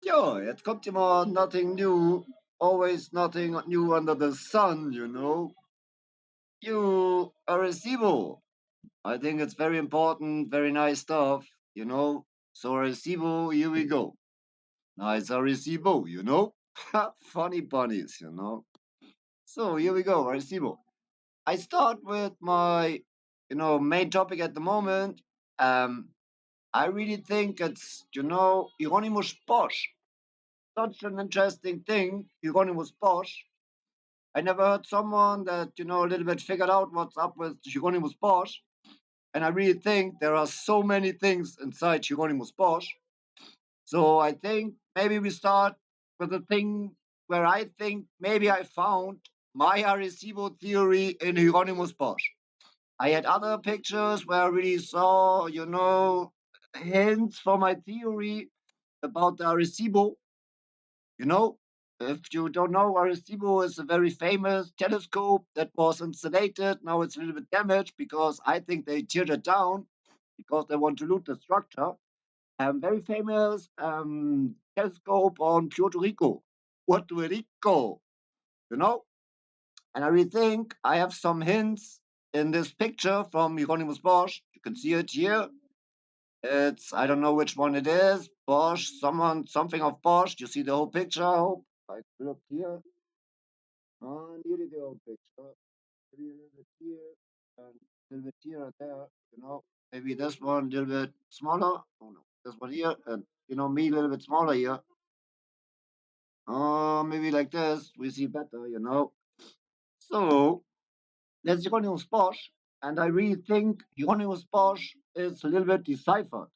Ja, jetzt kommt immer nothing new, always nothing new under the sun, You arecibo. I think it's very important, very nice stuff. So arecibo, here we go. Nice arecibo. Funny bunnies. So here we go, arecibo. I start with my main topic at the moment. Um, I really think it's Hieronymus Bosch. Such an interesting thing, Hieronymus Bosch. I never heard someone that a little bit figured out what's up with Hieronymus Bosch. And I really think there are so many things inside Hieronymus Bosch. So I think maybe we start with the thing where I think maybe I found my Arecibo theory in Hieronymus Bosch. I had other pictures where I really saw hints for my theory about the Arecibo. You know, if you don't know, Arecibo is a very famous telescope that was installated. Now it's a little bit damaged because I think they teared it down because they want to loot the structure. Very famous telescope on Puerto Rico. Puerto Rico, you know? And I really think I have some hints in this picture from Hieronymus Bosch. You can see it here. I don't know which one it is. Bosch, something of Bosch. You see the whole picture, I hope. I look here. Nearly the whole picture. Maybe a little bit here and a little bit here and there. Maybe this one a little bit smaller. Oh no, this one here, and me a little bit smaller here. Maybe like this, we see better. So that's Hieronymus Bosch, and I really think Hieronymus Bosch is a little bit deciphered.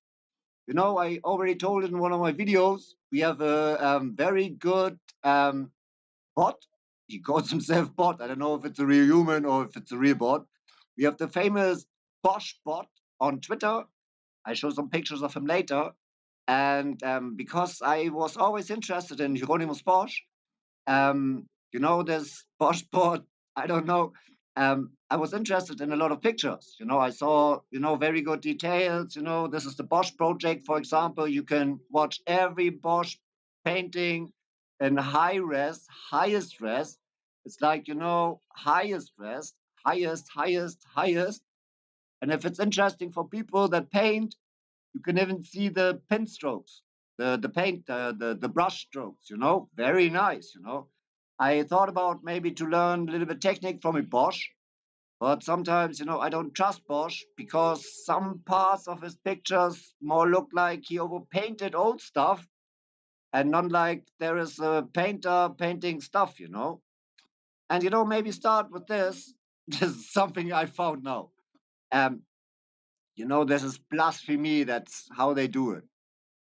I already told in one of my videos, we have a very good bot. He calls himself bot. I don't know if it's a real human or if it's a real bot. We have the famous Bosch bot on Twitter. I show some pictures of him later. And because I was always interested in Hieronymus Bosch, this Bosch bot, I don't know. I was interested in a lot of pictures. I saw very good details. This is the Bosch project, for example. You can watch every Bosch painting in high res, highest res. It's like highest res, highest. And if it's interesting for people that paint, you can even see the pen strokes, the paint, the brush strokes. Very nice. I thought about maybe to learn a little bit technique from a Bosch, but sometimes I don't trust Bosch because some parts of his pictures more look like he overpainted old stuff and not like there is a painter painting stuff. And maybe start with this. This is something I found now. This is blasphemy. That's how they do it.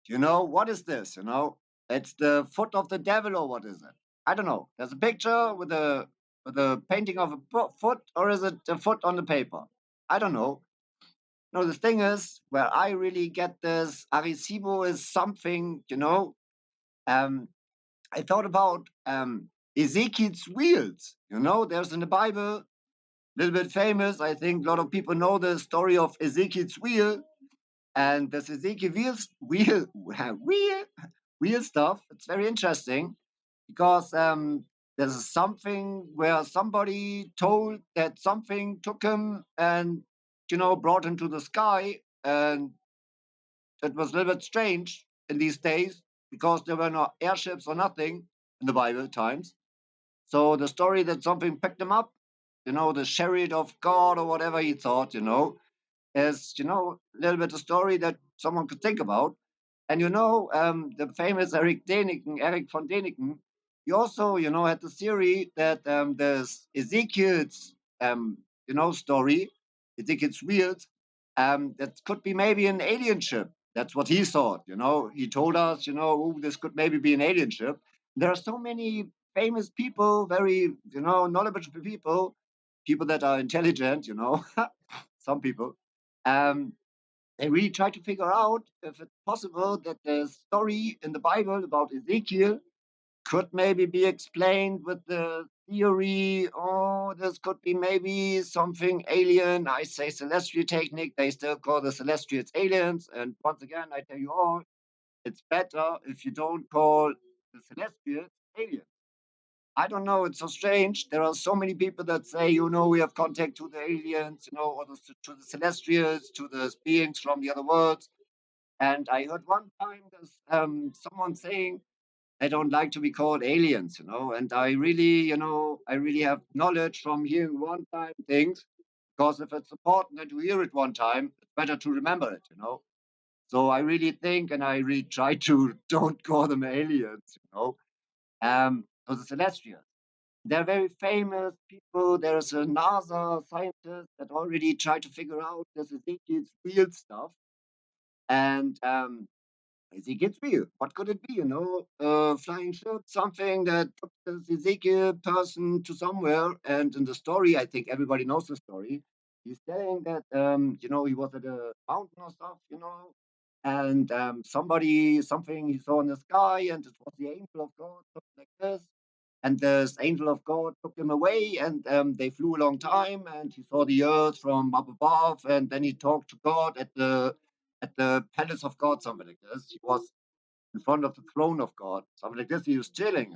What is this? It's the foot of the devil, or what is it? I don't know. There's a picture with a painting of a foot, or is it a foot on the paper? I don't know. No, the thing is, where I really get this Arecibo is something. Um, I thought about Ezekiel's wheels. There's in the Bible, a little bit famous. I think a lot of people know the story of Ezekiel's wheel. And this Ezekiel wheel stuff. It's very interesting because there's something where somebody told that something took him and brought him to the sky, and it was a little bit strange in these days because there were no airships or nothing in the Bible times. So the story that something picked him up, the chariot of God or whatever he thought, is a little bit a story that someone could think about. And the famous Eric von Däniken, he also had the theory that there's Ezekiel's story, Ezekiel's wheels, that could be maybe an alien ship. That's what he thought. He told us, "Oh, this could maybe be an alien ship." There are so many famous people, very knowledgeable people that are intelligent, some people. Um, they really try to figure out if it's possible that the story in the Bible about Ezekiel could maybe be explained with the theory, oh, this could be maybe something alien. I say celestial technique, they still call the celestials aliens. And once again, I tell you all, it's better if you don't call the celestials aliens. I don't know. It's so strange. There are so many people that say, we have contact to the aliens, or to the celestials, to the beings from the other worlds. And I heard one time there's someone saying they don't like to be called aliens. And I really have knowledge from hearing one time things, because if it's important that you hear it one time, it's better to remember it. So I really think, and I really try to don't call them aliens. For the celestials. They're very famous people. There's a NASA scientist that already tried to figure out this Ezekiel's real stuff. And Ezekiel's real. What could it be? A flying ship, something that took this Ezekiel person to somewhere. And in the story, I think everybody knows the story. He's saying that, he was at a mountain or stuff. And something he saw in the sky, and it was the angel of God, something like this. And this angel of God took him away, and they flew a long time, and he saw the earth from up above, and then he talked to God at the palace of God, something like this. He was in front of the throne of God, something like this. He was chilling.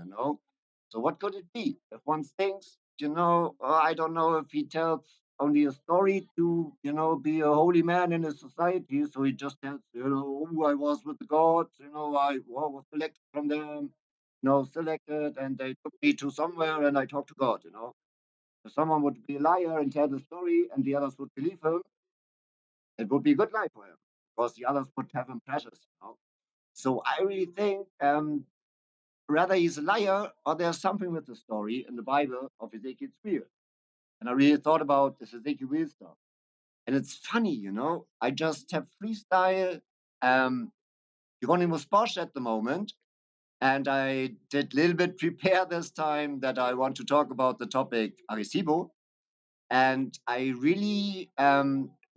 So what could it be? If one thinks, I don't know if he tells only a story to, be a holy man in his society. So he just tells, who I was with the gods, I was selected from them, selected, and they took me to somewhere, and I talked to God. If someone would be a liar and tell the story, and the others would believe him, it would be a good life for him, because the others would have him precious. So I really think, rather he's a liar, or there's something with the story in the Bible of Ezekiel's real. And I really thought about this Ezekiel real stuff. And it's funny. I just have freestyle um Hieronymus Bosch at the moment. And I did a little bit prepare this time that I want to talk about the topic arecibo. And I really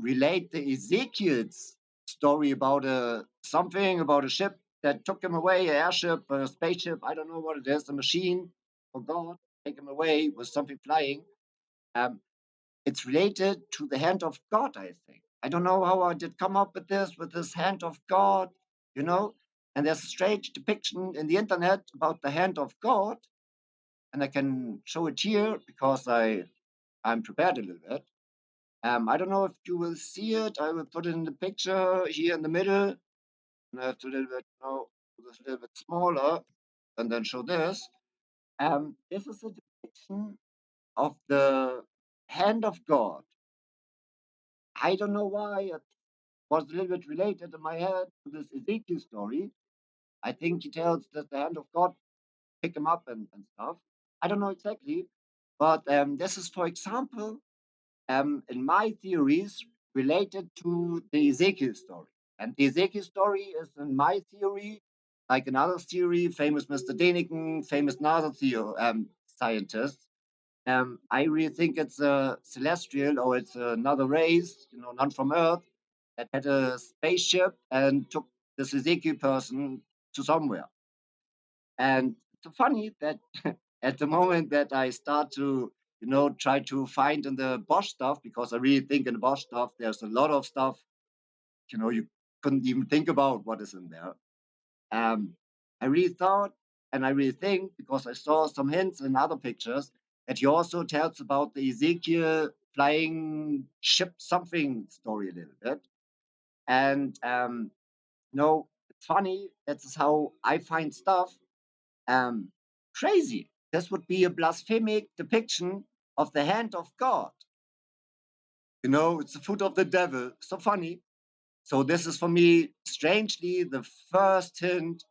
relate the Ezekiel's story about something about a ship that took him away, an airship, a spaceship. I don't know what it is, a machine for God, take him away with something flying. Um, it's related to the hand of God, I think. I don't know how I did come up with this hand of God, you know. And there's a strange depiction in the internet about the hand of God, and I can show it here because I'm prepared a little bit. I don't know if you will see it. I will put it in the picture here in the middle, and I have to a little bit, do this a little bit smaller, and then show this. This is a depiction of the hand of God. I don't know why it was a little bit related in my head to this Ezekiel story. I think he tells that the hand of God pick him up and stuff. I don't know exactly, but this is, for example, in my theories related to the Ezekiel story. And the Ezekiel story is, in my theory, like another theory, famous Mr. Deniken, famous NASA scientist. I really think it's a celestial, or it's another race, not from Earth, that had a spaceship and took this Ezekiel person to somewhere. And it's so funny that at the moment that I start to, try to find in the Bosch stuff, because I really think in the Bosch stuff, there's a lot of stuff, you couldn't even think about what is in there. Um, I really thought, and I really think, because I saw some hints in other pictures, that he also tells about the Ezekiel flying ship something story a little bit. And, it's funny. That's how I find stuff. Um, Crazy. This would be a blasphemic depiction of the hand of God. It's the foot of the devil. So funny. So this is for me, strangely, the first hint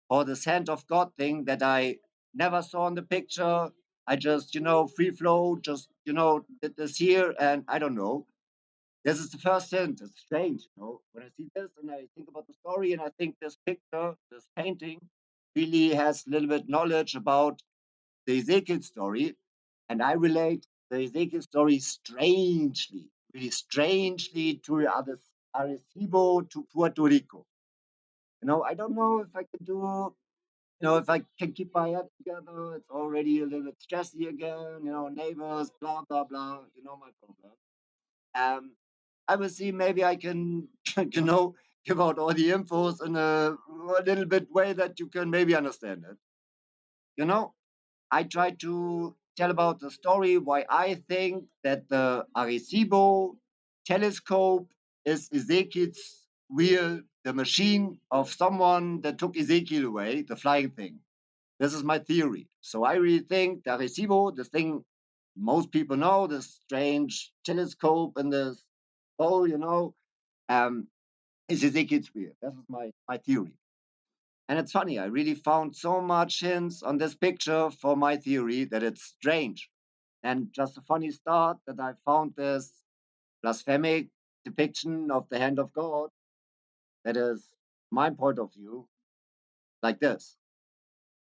for this hand of God thing that I never saw in the picture. I just, free flow, just, did this here, and I don't know. This is the first hint. It's strange. When I see this and I think about the story, and I think this picture, this painting, really has a little bit knowledge about the Ezekiel story, and I relate the Ezekiel story strangely, really strangely, to Arecibo, to Puerto Rico. I don't know if I can do, if I can keep my head together. It's already a little bit stressy again, neighbors, blah, blah, blah, my problem. Um, I will see, maybe I can, you know, give out all the infos in a little bit way that you can maybe understand it. You know, I try to tell about the story why I think that the Arecibo telescope is Ezekiel's wheel, the machine of someone that took Ezekiel away, the flying thing. This is my theory. So I really think the Arecibo, the thing most people know, this strange telescope in this hole, um, is Ezekiel's wheel. This is my theory. And it's funny, I really found so much hints on this picture for my theory that it's strange. And just a funny start that I found this blasphemic depiction of the hand of God that is my point of view like this.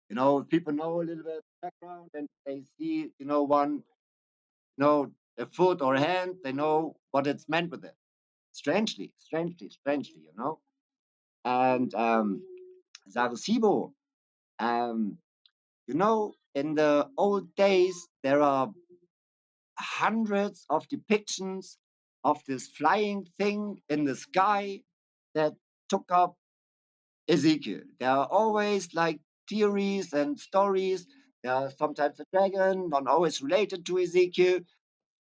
If people know a little bit background and they see, a foot or a hand, they know what it's meant with it. Strangely. And Sarasibo, um, in the old days, there are hundreds of depictions of this flying thing in the sky that took up Ezekiel. There are always like theories and stories. There are sometimes a dragon, not always related to Ezekiel.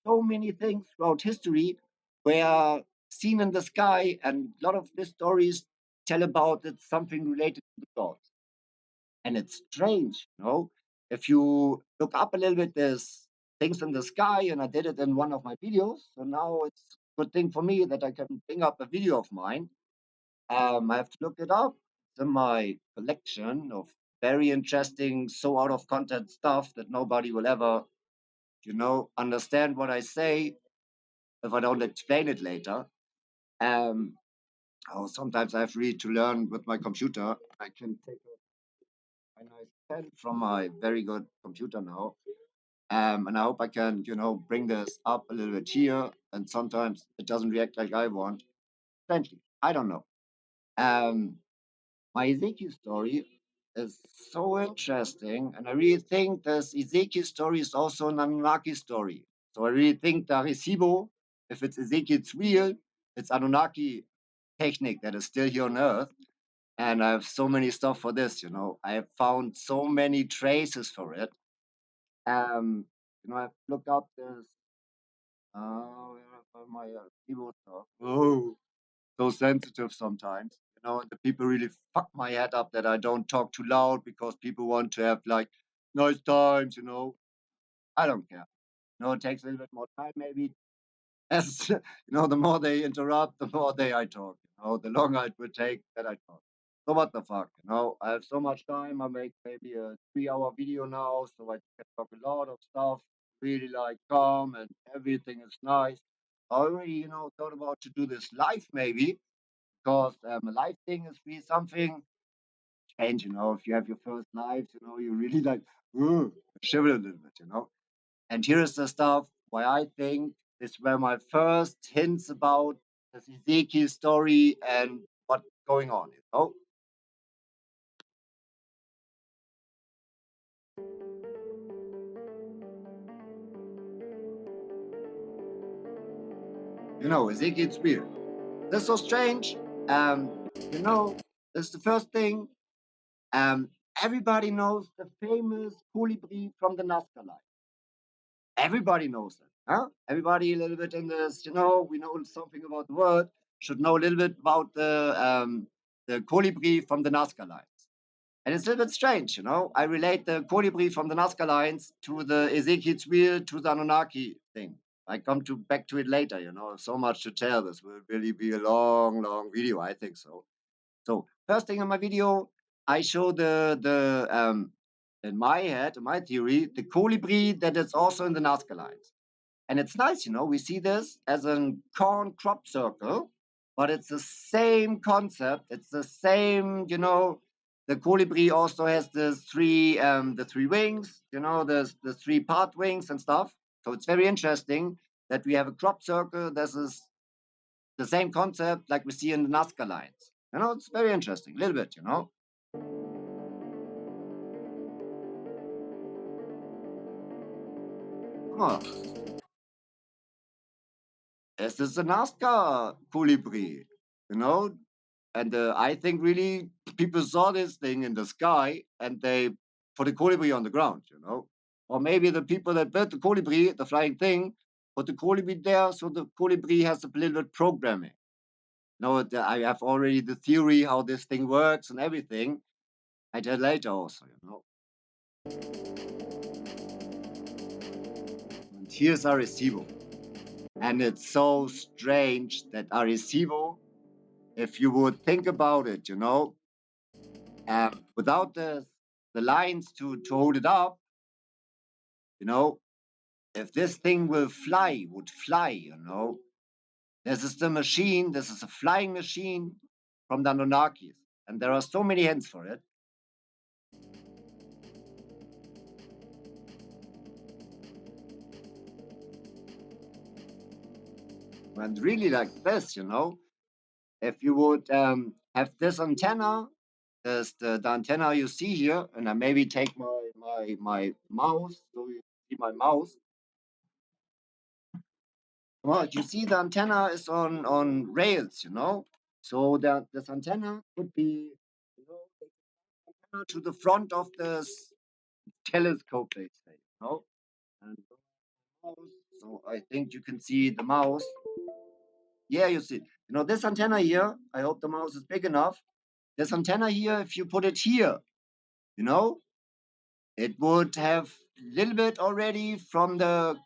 So many things throughout history were seen in the sky, and a lot of these stories tell about it something related to the gods. And it's strange, if you look up a little bit, there's things in the sky, and I did it in one of my videos. So now it's a good thing for me that I can bring up a video of mine. I have to look it up. It's in my collection of very interesting, so out of context stuff that nobody will ever, understand what I say if I don't explain it later. Um, Sometimes I have really to learn with my computer. I can take a nice pen from my very good computer now. And I hope I can, bring this up a little bit here. And sometimes it doesn't react like I want. Strangely, I don't know. Um, my Ezekiel story is so interesting, and I really think this Ezekiel story is also an Anunnaki story. So I really think the Arecibo, if it's Ezekiel's wheel, it's Anunnaki technique that is still here on Earth. And I have so many stuff for this. I have found so many traces for it. I've looked up this. Where are my keyboard stuff? Oh, so sensitive sometimes. And the people really fuck my head up that I don't talk too loud because people want to have like nice times. I don't care. It takes a little bit more time maybe. As the more they interrupt, the more I talk. The longer it would take that I talk. So what the fuck? I have so much time. I make maybe a 3-hour video now, so I can talk a lot of stuff. Really like calm and everything is nice. I already, thought about to do this live maybe because a live thing is really something strange. If you have your first live, you really like shiver a little bit. And here is the stuff why I think this were my first hints about this Ezekiel story and what's going on. Ezekiel's weird. That's so strange. That's the first thing. Um, Everybody knows the famous colibri from the Nazca line. Everybody knows it. Huh? Everybody a little bit in this, we know something about the word, should know a little bit about the colibri from the Nazca line. And it's a little bit strange. I relate the colibri from the Nazca lines to the Ezekiel's wheel to the Anunnaki thing. I come to back to it later. So much to tell. This will really be a long, long video. I think so. So first thing in my video, I show the in my head, in my theory, the colibri that is also in the Nazca lines. And it's nice, we see this as a corn crop circle, but it's the same concept. It's the same, the colibri also has the three wings, the three part wings and stuff. So it's very interesting that we have a crop circle. This is the same concept like we see in the Nazca lines. It's very interesting, a little bit. Oh, this is a Nazca colibri, you know, And I think really people saw this thing in the sky and they put a colibri on the ground, you know. Or maybe the people that built the colibri, the flying thing, put the colibri there so the colibri has a little bit programming. No, I have already the theory how this thing works and everything. I tell later also, you know. And here's Arecibo. And it's so strange that Arecibo, if you would think about it, you know, without the lines to hold it up, you know, if this thing would fly, you know, this is the machine, this is a flying machine from the Anunnakis. And there are so many hands for it. And really like this, you know, if you would have this antenna, the antenna you see here, and I maybe take my mouse, so you see my mouse. Well, you see the antenna is on rails, you know. So that this antenna could be, you know, antenna to the front of this telescope, they say, you know. And mouse, so I think you can see the mouse. Yeah, you see. You know, this antenna here, I hope the mouse is big enough. This antenna here, if you put it here, you know, it would have a little bit already from the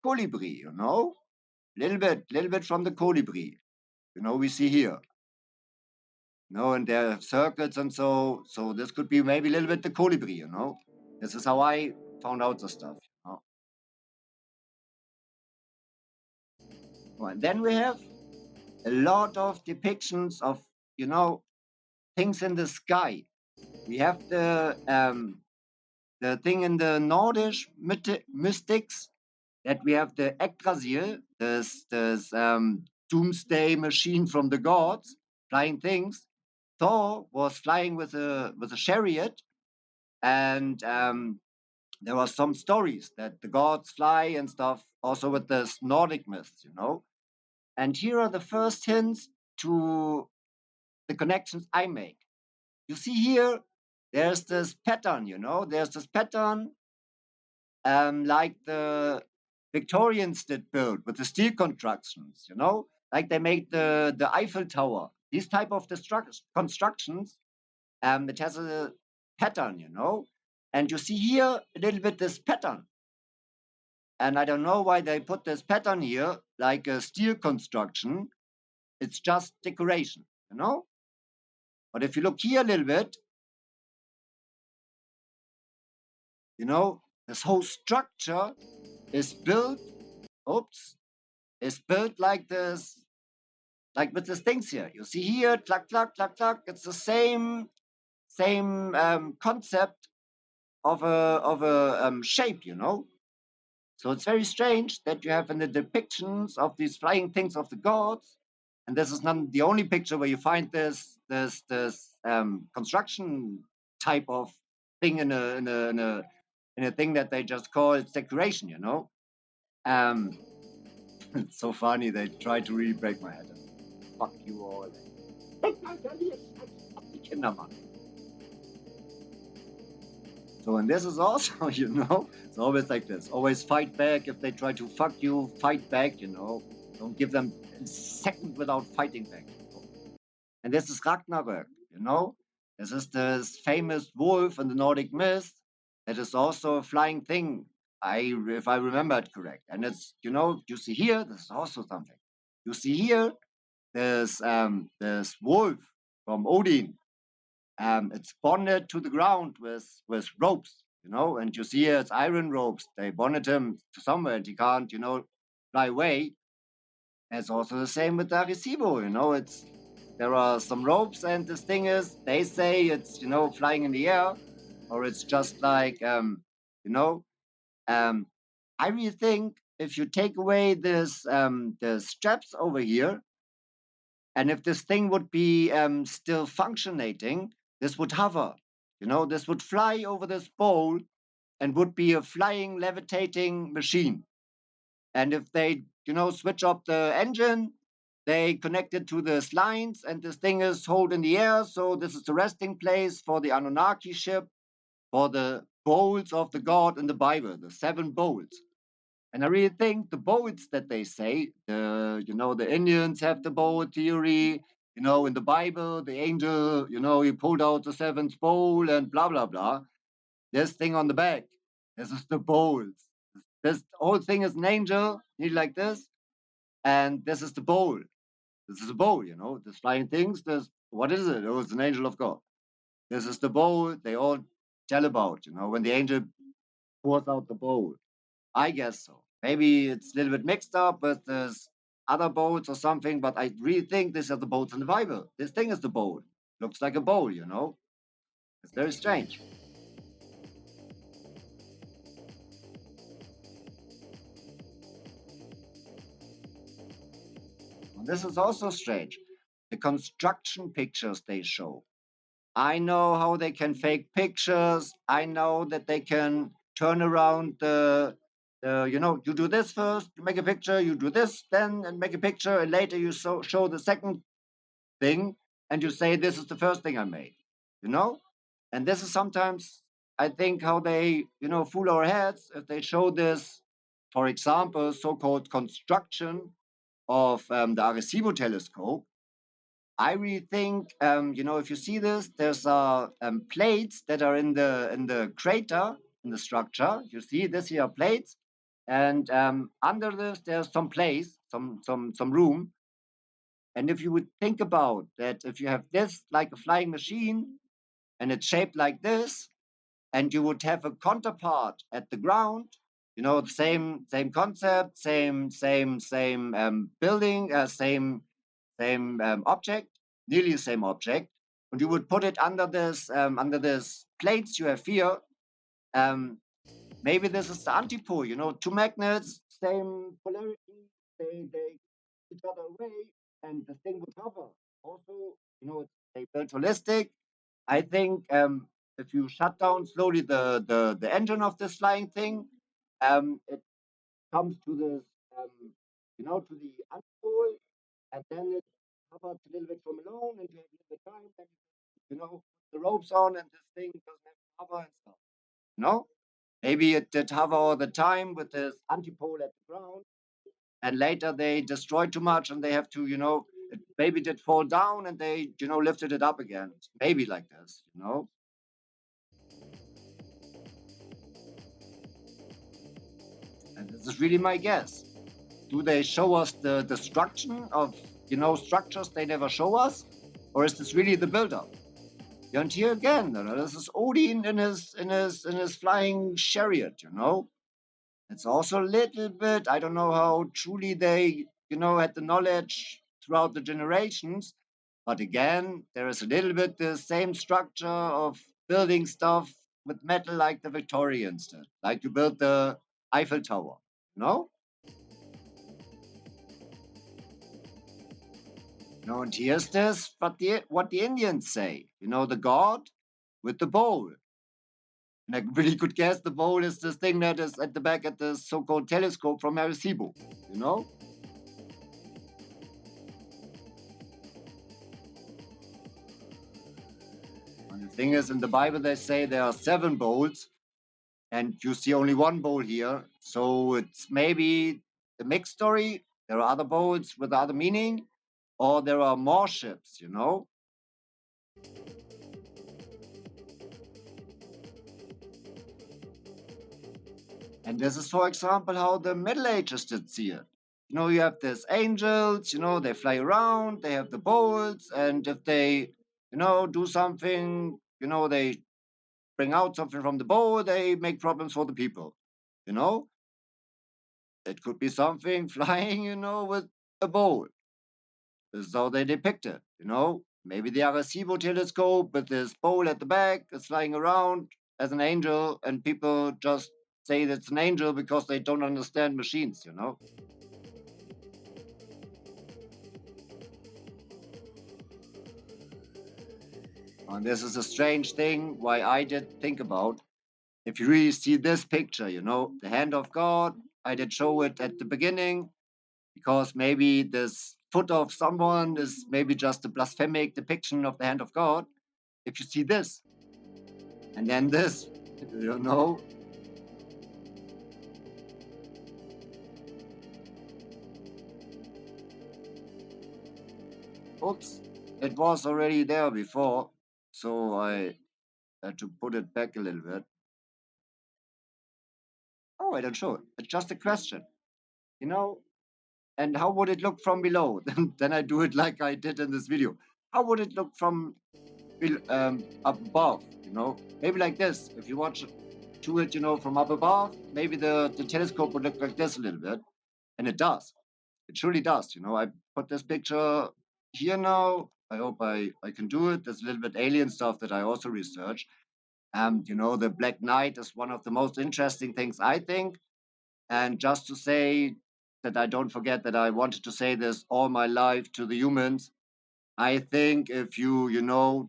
colibri, you know, little bit from the colibri, you know, we see here, you know, and there are circuits and so this could be maybe a little bit the colibri, you know. This is how I found out the stuff, you know. Well, and then we have a lot of depictions of, you know, things in the sky. We have the thing in the Nordish mystics that we have the Yggdrasil, this doomsday machine from the gods, flying things. Thor was flying with a chariot, and there are some stories that the gods fly and stuff, also with this Nordic myths, you know. And here are the first hints to the connections I make. You see here, there's this pattern, you know, there's this pattern like the Victorians did build with the steel constructions, you know, like they made the Eiffel Tower. These type of constructions, it has a pattern, you know, and you see here a little bit this pattern. And I don't know why they put this pattern here, like a steel construction. It's just decoration, you know. But if you look here a little bit, you know, this whole structure is built. Oops, is built like this, like with these things here. You see here, cluck, cluck, cluck, cluck. It's the same concept of a shape, you know. So it's very strange that you have in the depictions of these flying things of the gods, and this is not the only picture where you find this construction type of thing in a thing that they just call it's decoration, you know. Um, it's so funny. They try to really break my head. Fuck you all. Kindermann. So, and this is also, you know, it's always like this. Always fight back. If they try to fuck you, fight back, you know. Don't give them a second without fighting back. You know? And this is Ragnarök, you know. This is this famous wolf in the Nordic myth that is also a flying thing. If I remember it correct. And it's, you know, you see here, this is also something. You see here, this wolf from Odin. It's bonded to the ground with ropes, you know, and you see it's iron ropes. They bonded him to somewhere, and he can't, you know, fly away. And it's also the same with the Arecibo, you know. It's there are some ropes, and this thing is, they say it's, you know, flying in the air, or it's just like, you know, um, I really think if you take away this the straps over here, and if this thing would be still functioning, this would hover. You know, this would fly over this bowl and would be a flying, levitating machine. And if they, you know, switch up the engine, they connect it to this lines, and this thing is hold in the air. So this is the resting place for the Anunnaki ship, for the bowls of the god in the Bible, the seven bowls. And I really think the bowls that they say, the Indians have the bowl theory. In the Bible, the angel, he pulled out the seventh bowl and blah blah blah. This thing on the back, this is the bowls. This whole thing is an angel, nearly like this, and this is the bowl. This is a bowl, this flying things. This what is it? Oh, it's an angel of God. This is the bowl they all tell about, when the angel pours out the bowl. I guess so. Maybe it's a little bit mixed up with this other boats or something, but I really think these are the boats in the Bible. This thing is the bowl. Looks like a bowl. It's very strange. And this is also strange. The construction pictures they show. I know how they can fake pictures. I know that they can turn around you do this first, you make a picture, you do this then and make a picture, and later you show the second thing and you say, this is the first thing I made, you know? And this is sometimes, I think, how they, fool our heads if they show this, for example, so called construction of the Arecibo telescope. I really think, if you see this, there's plates that are in the crater in the structure. You see this here are plates, and under this there's some place, some room. And if you would think about that, if you have this like a flying machine and it's shaped like this, and you would have a counterpart at the ground, the same concept, same building, same object, nearly the same object, and you would put it under this plates you have here. Um, Maybe this is the antipole. Two magnets, same polarity, they each other away, and the thing would hover. Also, they built holistic. I think if you shut down slowly the engine of this flying thing, it comes to this, to the antipole, and then it hovers a little bit from alone, and you have a little bit time, then put the ropes on, and this thing doesn't have to hover and stuff. No, maybe it did hover all the time with this antipole at the ground, and later they destroyed too much, and they have to, it maybe did fall down, and they, lifted it up again. Maybe like this. And this is really my guess. Do they show us the destruction of, structures they never show us, or is this really the buildup? And here again, this is Odin in his flying chariot. It's also a little bit, I don't know how truly they, had the knowledge throughout the generations. But again, there is a little bit the same structure of building stuff with metal like the Victorians did, like you built the Eiffel Tower. No? No, and here's this, but what the Indians say, the god with the bowl. And I really could guess the bowl is this thing that is at the back at the so-called telescope from Arecibo, you know? And the thing is, in the Bible, they say there are seven bowls, and you see only one bowl here. So it's maybe a mixed story. There are other bowls with other meaning, or there are more ships. And this is, for example, how the Middle Ages did see it. You have these angels, they fly around, they have the bowls, and if they, do something, they bring out something from the bowl, they make problems for the people. You know, it could be something flying, with a bowl. This is how they depict it. Maybe the Arecibo telescope with this bowl at the back is flying around as an angel, and people just say it's an angel because they don't understand machines. And this is a strange thing why I did think about. If you really see this picture, the hand of God, I did show it at the beginning because maybe this foot of someone is maybe just a blasphemic depiction of the hand of God. If you see this and then this, you know, oops, it was already there before, so I had to put it back a little bit. Oh, I don't show it. It's just a question, you know. And how would it look from below? Then I do it like I did in this video. How would it look from up above? You know, maybe like this. If you watch to it, you know, from up above, maybe the telescope would look like this a little bit, and it does. It surely does. You know, I put this picture here now. I hope I can do it. There's a little bit alien stuff that I also research. You know, the Black Knight is one of the most interesting things I think. And just to say that I don't forget that I wanted to say this all my life to the humans, I think if you know,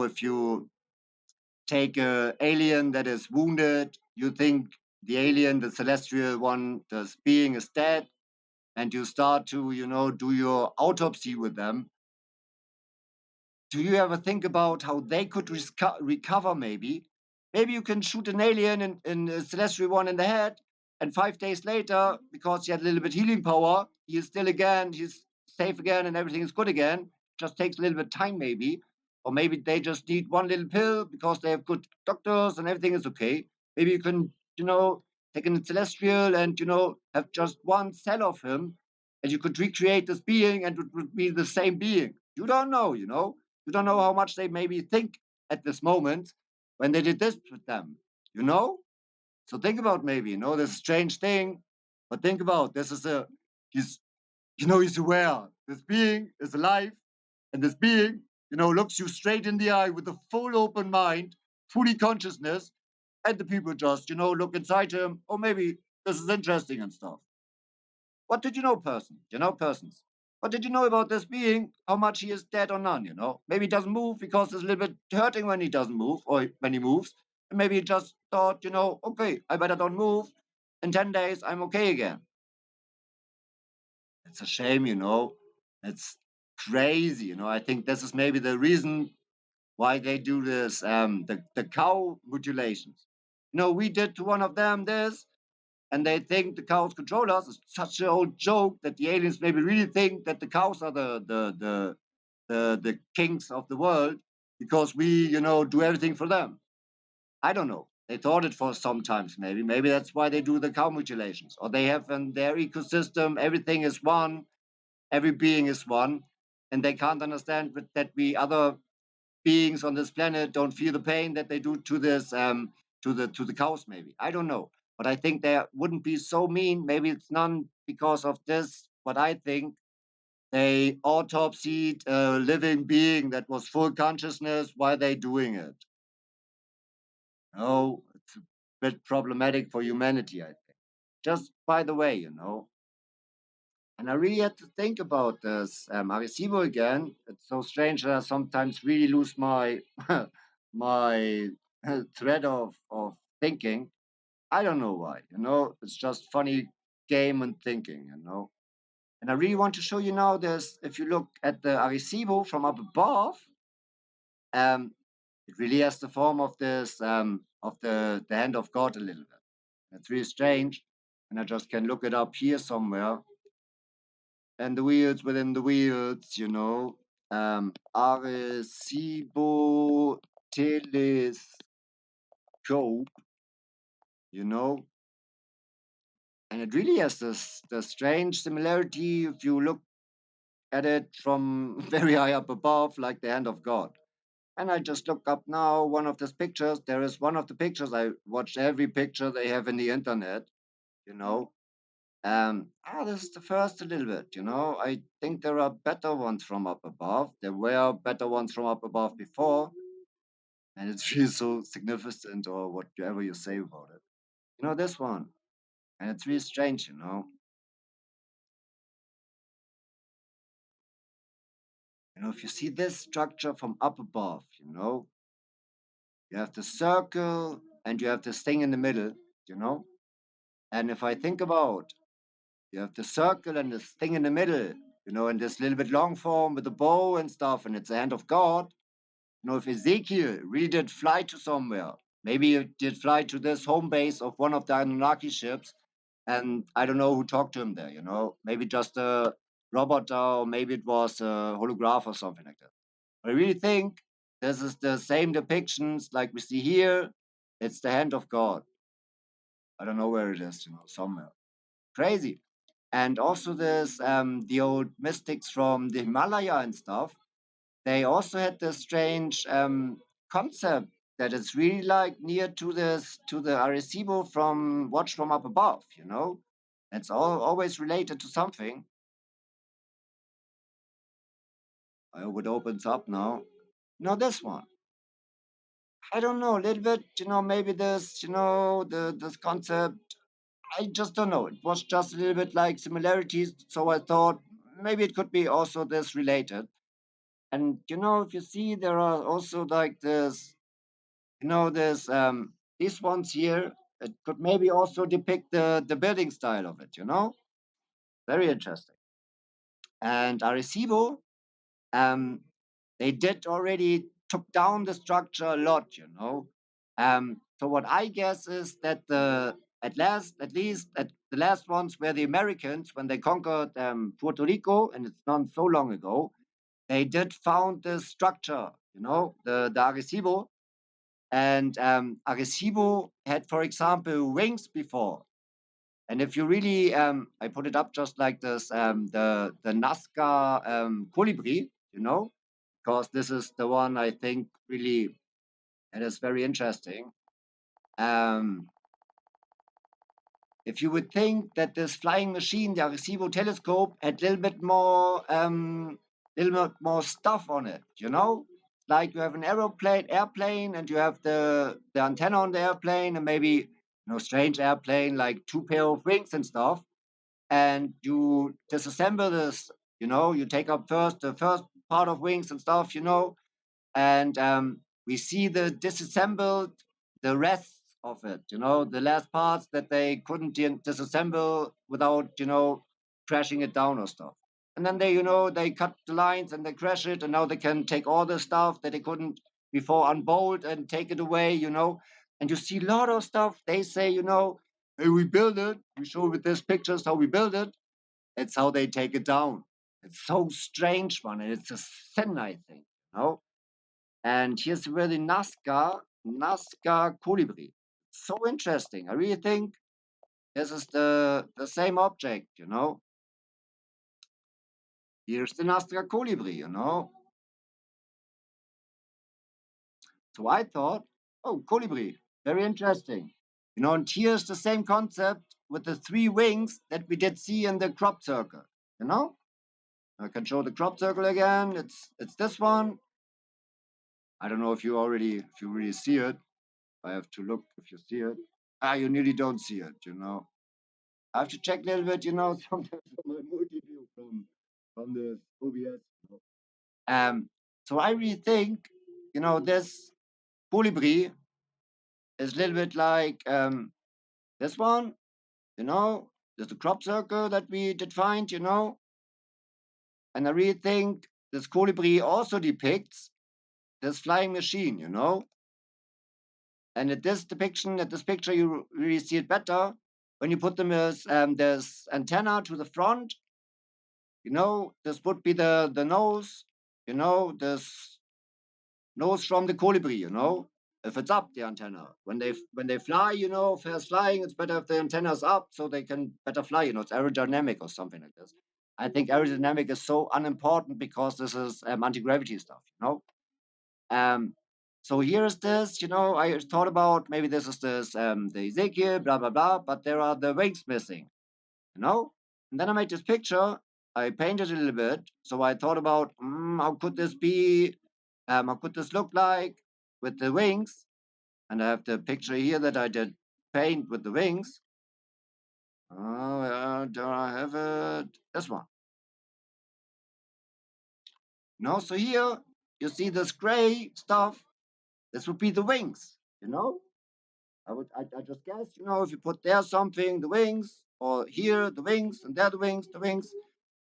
if you take a alien that is wounded, you think the alien, the celestial one, this being is dead, and you start to, do your autopsy with them. Do you ever think about how they could recover maybe? Maybe you can shoot an alien in a celestial one in the head, and 5 days later, because he had a little bit healing power, he is still again, he's safe again, and everything is good again. Just takes a little bit time maybe. Or maybe they just need one little pill because they have good doctors and everything is okay. Maybe you can, take a celestial and, have just one cell of him, and you could recreate this being and it would be the same being. You don't know, you don't know how much they maybe think at this moment when they did this with them, you know? So think about maybe, this strange thing, but think about this is he's, he's aware. This being is alive, and this being, looks you straight in the eye with a full open mind, fully consciousness, and the people just, look inside him, or maybe this is interesting and stuff. What did you know, person? Persons. What did you know about this being? How much he is dead or none, Maybe he doesn't move because it's a little bit hurting when he doesn't move or when he moves. And maybe he just thought, okay, I better don't move. In 10 days, I'm okay again. It's a shame, It's crazy, I think this is maybe the reason why they do this, the cow mutilations. We did to one of them this, and they think the cows control us. It's such an old joke that the aliens maybe really think that the cows are the kings of the world because we, do everything for them. I don't know. They thought it for sometimes maybe. Maybe that's why they do the cow mutilations. Or they have in their ecosystem, everything is one, every being is one, and they can't understand that we other beings on this planet don't feel the pain that they do to this to the cows maybe. I don't know, but I think they wouldn't be so mean. Maybe it's none because of this, what I think. They autopsied a living being that was full consciousness. Why they doing it? No, it's a bit problematic for humanity, I think. Just by the way, and I really had to think about this arecibo again. It's so strange that I sometimes really lose my my thread of thinking. I don't know why. It's just funny game and thinking. And I really want to show you now this. If you look at the arecibo from up above, um, it really has the form of this of the hand of God a little bit. It's really strange, and I just can look it up here somewhere and the wheels within the wheels, Arecibo telescope, you know, and it really has this the strange similarity if you look at it from very high up above, like the hand of God. And I just look up now one of these pictures. There is one of the pictures. I watched every picture they have in the internet, you know, this is the first a little bit, I think there are better ones from up above. There were better ones from up above before, and it's really so significant or whatever you say about it. This one, and it's really strange, if you see this structure from up above, you have the circle and you have this thing in the middle, you know. And if I think about You have the circle and this thing in the middle, and this little bit long form with the bow and stuff, and it's the hand of God. If Ezekiel really did fly to somewhere, maybe he did fly to this home base of one of the Anunnaki ships, and I don't know who talked to him there, maybe just a robot or maybe it was a holograph or something like that. I really think this is the same depictions like we see here. It's the hand of God. I don't know where it is, somewhere. Crazy. And also this the old mystics from the Himalaya and stuff, they also had this strange concept that it's really like near to the arecibo from watch from up above. It's always related to something. I hope it opens up now. No, this one. I don't know, a little bit, maybe this, this concept. I just don't know. It was just a little bit like similarities, so I thought maybe it could be also this related. And if you see, there are also like this, there's these ones here. It could maybe also depict the building style of it. Very interesting. And Arecibo, um, they did already took down the structure a lot. So what I guess is that at least at the last ones were the Americans when they conquered Puerto Rico, and it's not so long ago. They did found this structure, the Arecibo, and Arecibo had, for example, wings before. And if you really, I put it up just like this, the Nazca colibri, because this is the one I think really it is very interesting. Um, if you would think that this flying machine, the Arecibo telescope, had little bit more stuff on it, like you have an airplane, and you have the antenna on the airplane, and maybe strange airplane like two pair of wings and stuff, and you disassemble this. You take up first the first part of wings and stuff, and we see the disassembled the rest of it, the last parts that they couldn't disassemble without crashing it down or stuff. And then they cut the lines and they crash it, and now they can take all the stuff that they couldn't before unbolt and take it away. And you see a lot of stuff they say, hey, we build it, we show with these pictures how we build it. It's how they take it down. It's so strange, man, and it's a sin, I think. And here's where the Nazca colibri. So interesting. I really think this is the same. Here's the Nazca colibri. So I thought, oh, colibri, very interesting. And here's the same concept with the three wings that we did see in the crop circle. You know, I can show the crop circle again. It's this one. I don't know if you really see it. I have to look if you see it. You nearly don't see it. I have to check a little bit, sometimes on my multi-view from the OBS. Um, so I really think, this colibri is a little bit like this one, there's a crop circle that we did find. And I really think this colibri also depicts this flying machine. And at this picture, you really see it better when you put them as this antenna to the front. This would be the nose. This nose from the colibri. If it's up the antenna when they fly. Fast flying, it's better if the antenna's up so they can better fly. It's aerodynamic or something like this. I think aerodynamic is so unimportant because this is anti-gravity stuff. Um, so here is this, I thought about maybe this is this the Ezekiel, blah blah blah, but there are the wings missing, you know? And then I made this picture, I painted a little bit. So I thought about how could this be, how could this look like with the wings? And I have the picture here that I did paint with the wings. Oh, yeah, do I have it? This one. So here you see this gray stuff. This would be the wings. I just guess, if you put there something, the wings, or here the wings and there the wings.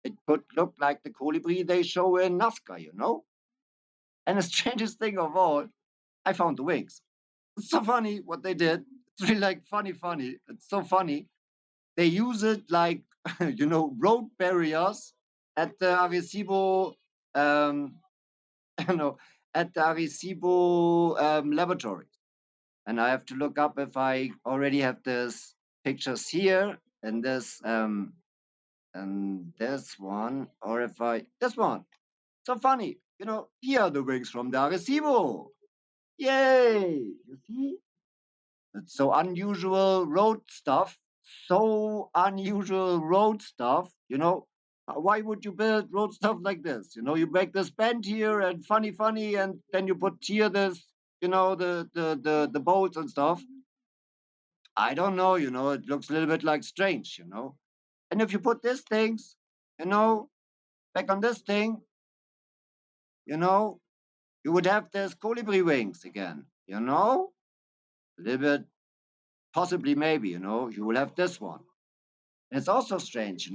It could look like the colibri they show in NASCAR. And the strangest thing of all, I found the wings. It's so funny what they did. It's really like funny. It's so funny. They use it like, road barriers at the Arecibo, um, you know, at the Arecibo laboratory. And I have to look up if I already have this pictures here and this one, or if I this one. So funny, here are the wings from the Arecibo. Yay! You see? It's so unusual road stuff. So unusual road stuff. Why would you build road stuff like this? You make this bend here and funny, and then you put here this, the bolts and stuff. I don't know. It looks a little bit like strange. And if you put these things, you know, back on this thing, you know, you would have this colibri wings again. A little bit, possibly, maybe. You will have this one. And it's also strange.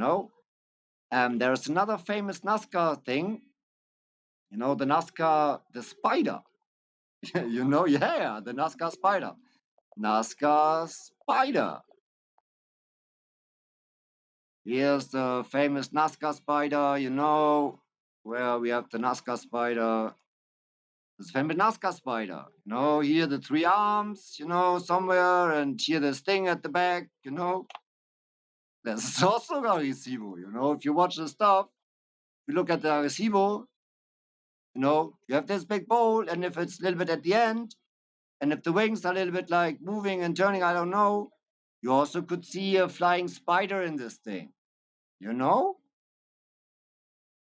There's another famous NASCAR thing. The NASCAR, the spider. Yeah, the NASCAR spider. NASCAR spider. Here's the famous NASCAR spider. Where we have the NASCAR spider. This famous NASCAR spider. Here the three arms. Somewhere, and here this thing at the back. There's also Arecibo. If you watch the stuff, if you look at the Arecibo, you have this big bowl, and if it's a little bit at the end, and if the wings are a little bit like moving and turning, I don't know, you also could see a flying spider in this thing. You know?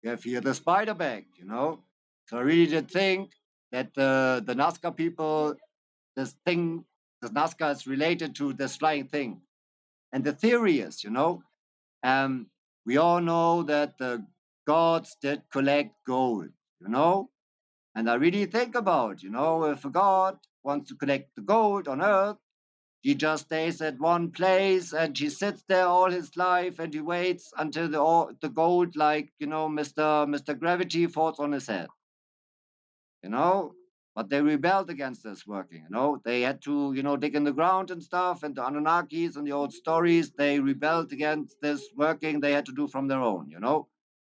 You have here the spider bag. So I really did think that the NASCAR people, this thing, the NASCAR is related to this flying thing. And the theory is, um, we all know that the gods did collect gold, you know? And I really think about, if a god wants to collect the gold on earth, he just stays at one place and he sits there all his life and he waits until the gold, like, Mr. Gravity falls on his head, you know. But they rebelled against this working. They had to, dig in the ground and stuff. And the Anunnakis and the old stories, they rebelled against this working they had to do from their own.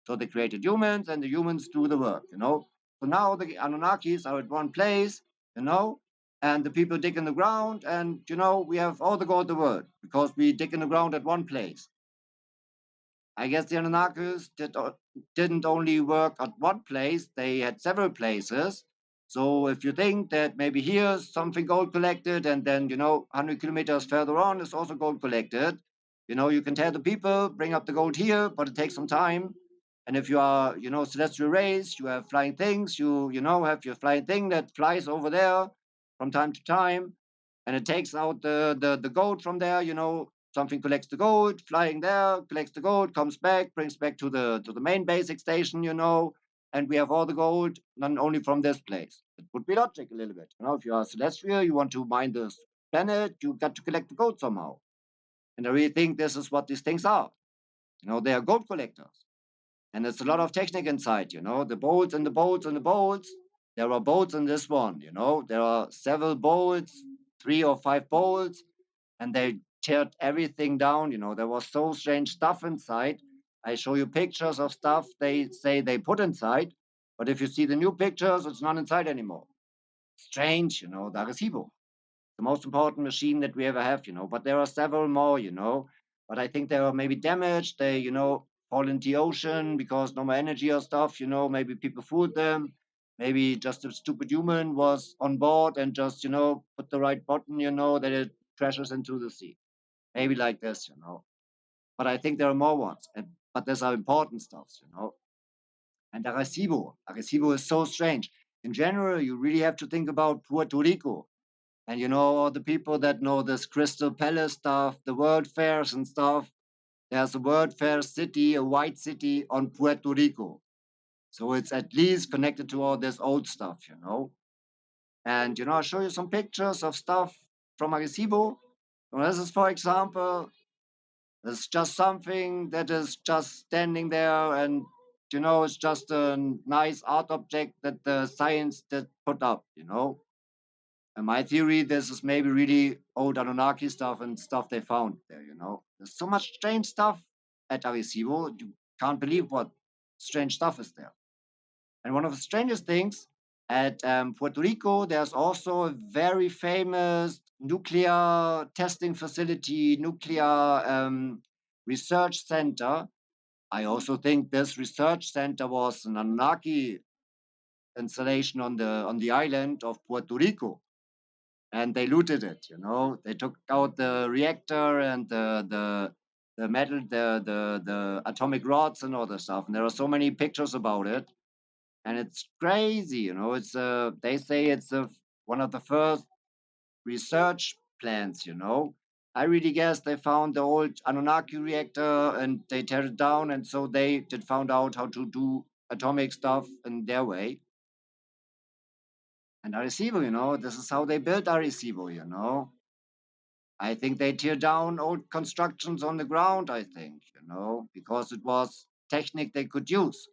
So they created humans and the humans do the work. So now the Anunnakis are at one place, you know, and the people dig in the ground and, we have all the gold in the world because we dig in the ground at one place. I guess the Anunnakis didn't only work at one place, they had several places. So if you think that maybe here's something gold collected, and then, 100 kilometers further on is also gold collected, you can tell the people, bring up the gold here, but it takes some time. And if you are, celestial race, you have flying things, you have your flying thing that flies over there from time to time, and it takes out the gold from there. Something collects the gold, flying there, collects the gold, comes back, brings back to the main basic station. And we have all the gold, not only from this place. It would be logic a little bit. If you are celestial, you want to mine this planet, you got to collect the gold somehow. And I really think this is what these things are. They are gold collectors. And it's a lot of technique inside, the bolts and the bolts and the bolts. There are bolts in this one. There are several bolts, 3 or 5 bolts, and they teared everything down. There was so strange stuff inside. I show you pictures of stuff they say they put inside, but if you see the new pictures, it's not inside anymore. Strange, the Arecibo, the most important machine that we ever have. But there are several more. But I think they were maybe damaged. They, fall into the ocean because no more energy or stuff. Maybe people fooled them. Maybe just a stupid human was on board and just, put the right button, that it crashes into the sea. Maybe like this. But I think there are more ones. But these are important stuffs. And Arecibo is so strange. In general, you really have to think about Puerto Rico. And all the people that know this Crystal Palace stuff, the World Fairs and stuff. There's a World Fair city, a white city on Puerto Rico. So it's at least connected to all this old stuff. And I'll show you some pictures of stuff from Arecibo. This is, for example, It's just something that is just standing there, and it's just a nice art object that the science did put up. In my theory, this is maybe really old Anunnaki stuff and stuff they found there. There's so much strange stuff at Arecibo. You can't believe what strange stuff is there. And one of the strangest things at Puerto Rico, there's also a very famous nuclear testing facility, nuclear research center. I also think this research center was an Anunnaki installation on the island of Puerto Rico, and they looted it. They took out the reactor and the metal, the atomic rods and all the stuff. And there are so many pictures about it, and it's crazy. It's they say it's one of the first research plants. I really guess they found the old Anunnaki reactor and they tear it down, and so they did found out how to do atomic stuff in their way. And Arecibo, this is how they built Arecibo. I think they tear down old constructions on the ground. I think because it was technique they could use.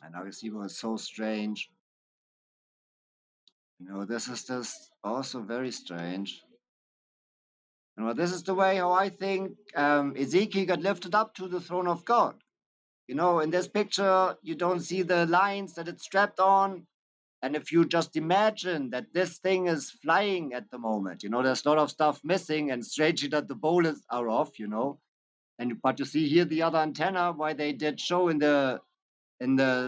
And Arecibo is so strange. This is just also very strange. This is the way how I think Ezekiel got lifted up to the throne of God. In this picture, you don't see the lines that it's strapped on. And if you just imagine that this thing is flying at the moment, there's a lot of stuff missing, and strangely that the bowlers are off. But you see here the other antenna, why they did show in the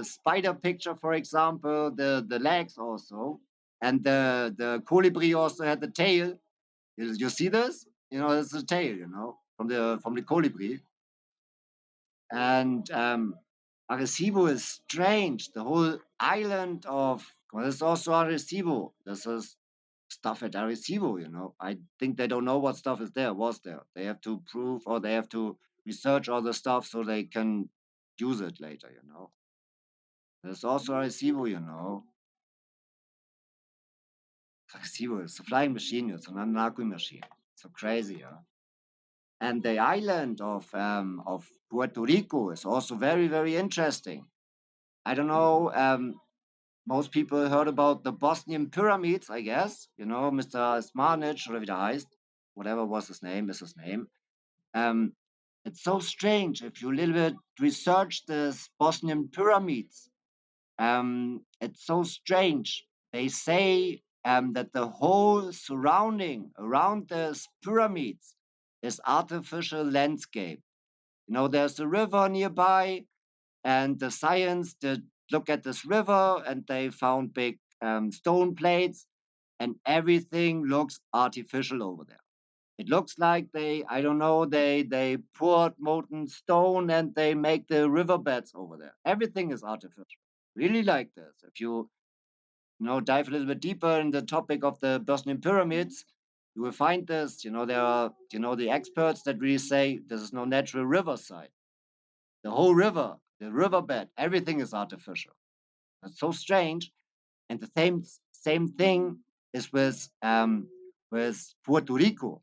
spider picture, for example, the legs also, and the colibri also had the tail. You see this? It's the tail, from the colibri. And Arecibo is strange. The whole island of, well, it's also Arecibo. This is stuff at Arecibo. I think they don't know what stuff was there. They have to prove, or they have to research all the stuff so they can use it later. There's also Arecibo. Arecibo is a flying machine. It's an Anunnaki machine. So crazy, yeah. And the island of Puerto Rico is also very, very interesting. I don't know. Most people heard about the Bosnian pyramids, I guess. Mr. Smarnich, oder wie der heißt, whatever was his name, is his name. Um, it's so strange if you a little bit research this Bosnian pyramids. It's so strange. They say that the whole surrounding around these pyramids is artificial landscape. There's a river nearby, and the science did look at this river, and they found big stone plates, and everything looks artificial over there. It looks like I don't know, they poured molten stone and they make the riverbeds over there. Everything is artificial. Really like this. If you dive a little bit deeper in the topic of the Bosnian pyramids, you will find this. There are the experts that really say this is no natural riverside. The whole river, the riverbed, everything is artificial. That's so strange. And the same thing is with Puerto Rico.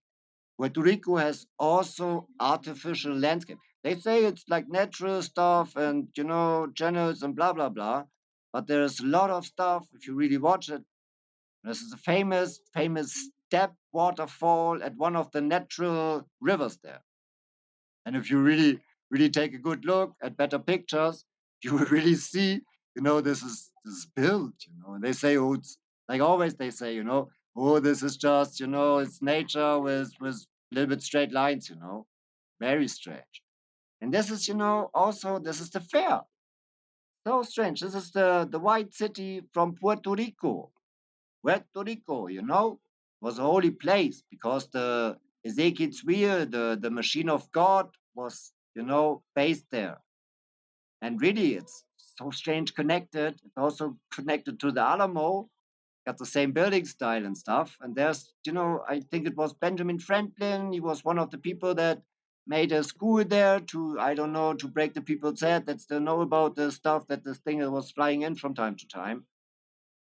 Puerto Rico has also artificial landscape. They say it's like natural stuff and channels and blah blah blah. But there's a lot of stuff if you really watch it. This is a famous step waterfall at one of the natural rivers there. And if you really take a good look at better pictures, you will really see, this is built. And they say, oh, it's like always they say, oh, this is just, it's nature with a little bit straight lines. Very strange. And this is, also this is the fair. So strange. This is the white city from Puerto Rico. Puerto Rico, was a holy place because the Ezekiel's wheel, the machine of God, was, based there. And really, it's so strange connected. It's also connected to the Alamo, got the same building style and stuff. And there's, I think it was Benjamin Franklin. He was one of the people that made a school there to, I don't know, to break the people's head that still know about the stuff that this thing was flying in from time to time.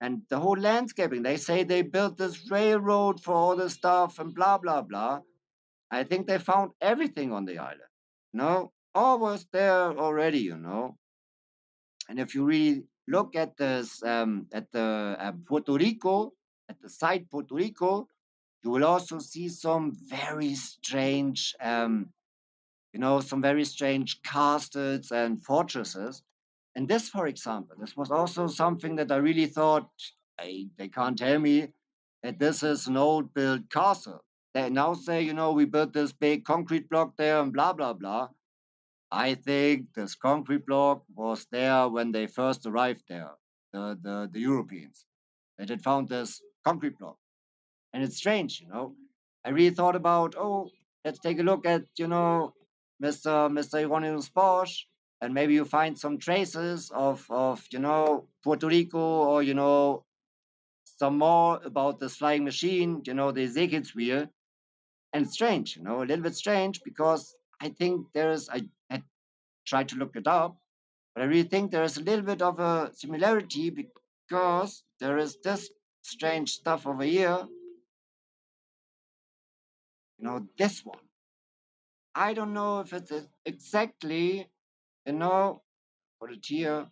and the whole landscaping. They say they built this railroad for all this stuff and blah blah blah. I think they found everything on the island. No, all was there already, And if you really look at this, at the Puerto Rico, at the site Puerto Rico, you will also see some very strange, some very strange castles and fortresses. And this, for example, this was also something that I really thought they can't tell me that this is an old built castle. They now say, we built this big concrete block there and blah, blah, blah. I think this concrete block was there when they first arrived there, the Europeans. They had found this concrete block. And it's strange, I really thought about, oh, let's take a look at, Mr. Hironimus Bosch, and maybe you find some traces of Puerto Rico, or, some more about this flying machine, the Ezekiel's wheel. And it's strange, a little bit strange, because I think I tried to look it up, but I really think there is a little bit of a similarity, because there is this strange stuff over here, this one. I don't know if it's exactly, put it here.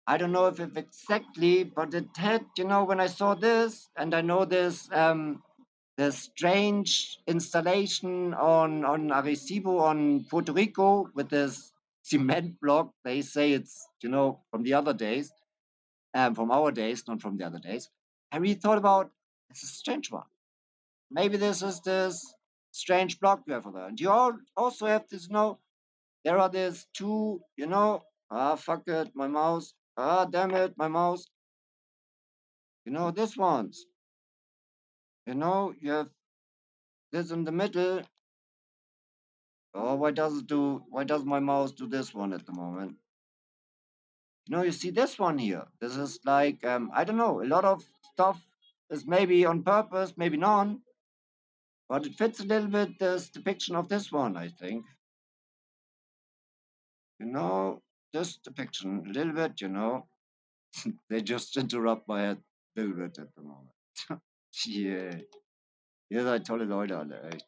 I don't know if it's exactly, but it had, when I saw this, and I know this strange installation on Arecibo on Puerto Rico with this cement block. They say it's, from the other days, from our days, not from the other days. I really thought about, it's a strange one. Maybe this is this strange block we have over there. And you all also have this, there are these two, fuck it, my mouse. Damn it, my mouse. This ones. You have this in the middle. Oh, why does my mouse do this one at the moment? You see this one here. This is like, I don't know, a lot of stuff is maybe on purpose, maybe not, but it fits a little bit this depiction of this one, I think. You know, this depiction, a little bit, they just interrupt my head a little bit at the moment. Yeah. Hier seid tolle Leute alle, echt.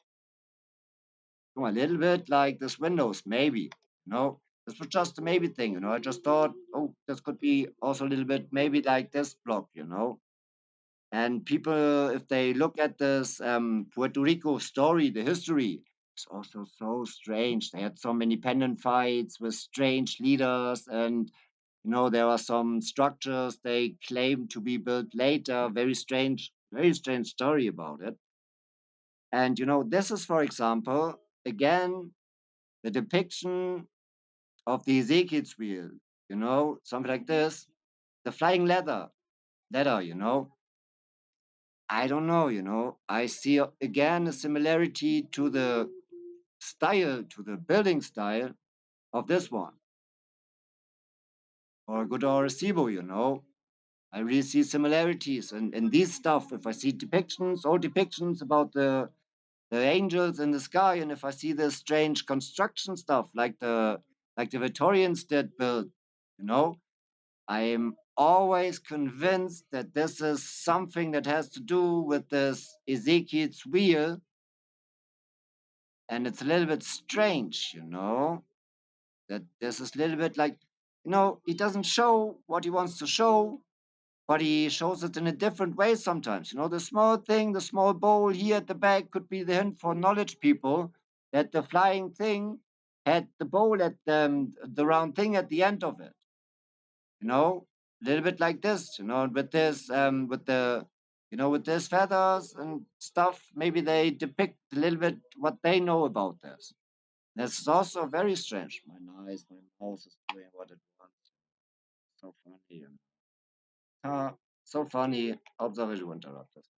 Come on, a little bit like this Windows, maybe. This was just a maybe thing, I just thought, oh, this could be also a little bit maybe like this block. And people, if they look at this Puerto Rico story, the history, it's also so strange. They had some independent fights with strange leaders, and there are some structures they claim to be built later. Very strange story about it. And this is, for example, again, the depiction of the Ezekiel's wheel, something like this. The flying ladder, I don't know, I see again a similarity to the style, to the building style of this one. Or good arecibo, I really see similarities in these stuff. If I see old depictions about the angels in the sky, and if I see this strange construction stuff like the Victorians did build, I am always convinced that this is something that has to do with this Ezekiel's wheel, and it's a little bit strange, that this is a little bit like, he doesn't show what he wants to show, but he shows it in a different way sometimes. The small thing, the small bowl here at the back could be the hint for knowledge people that the flying thing had the bowl at the round thing at the end of it. A little bit like this, with this, with this feathers and stuff. Maybe they depict a little bit what they know about this. This is also very strange. My mouse is doing what it wants. So funny. So funny. Hauptsache du interruptest.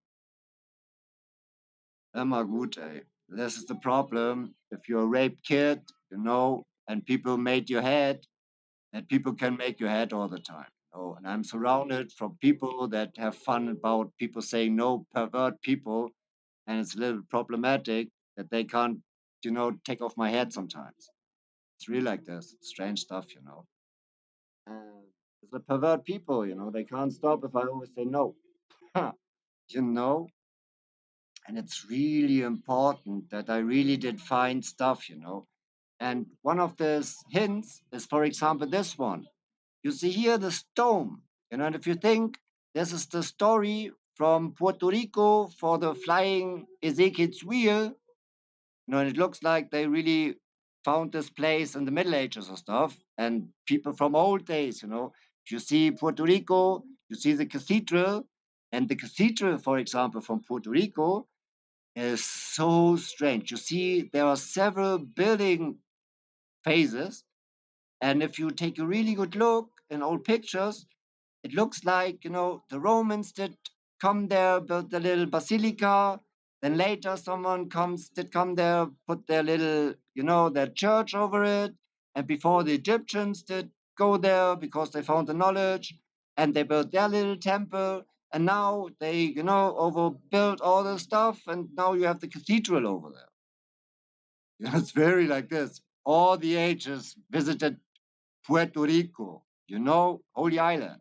Immer gut, ey. This is the problem. If you're a raped kid, and people made your head, that people can make your head all the time. And I'm surrounded from people that have fun about people saying no, pervert people, and it's a little problematic that they can't, take off my head sometimes. It's really like this. Strange stuff. It's the pervert people, they can't stop if I always say no. you know, and it's really important that I really did find stuff. And one of the hints is, for example, this one. You see here the stone, and if you think this is the story from Puerto Rico for the flying Ezekiel's wheel, and it looks like they really found this place in the Middle Ages or stuff, and people from old days. If you see Puerto Rico, you see the cathedral, and the cathedral, for example, from Puerto Rico is so strange. You see, there are several building phases, and if you take a really good look in old pictures, it looks like, the Romans did come there, built a little basilica. Then later did come there, put their little, their church over it. And before the Egyptians did go there because they found the knowledge and they built their little temple. And now they, overbuilt all the stuff. And now you have the cathedral over there. It's very like this. All the ages visited Puerto Rico, Holy Island.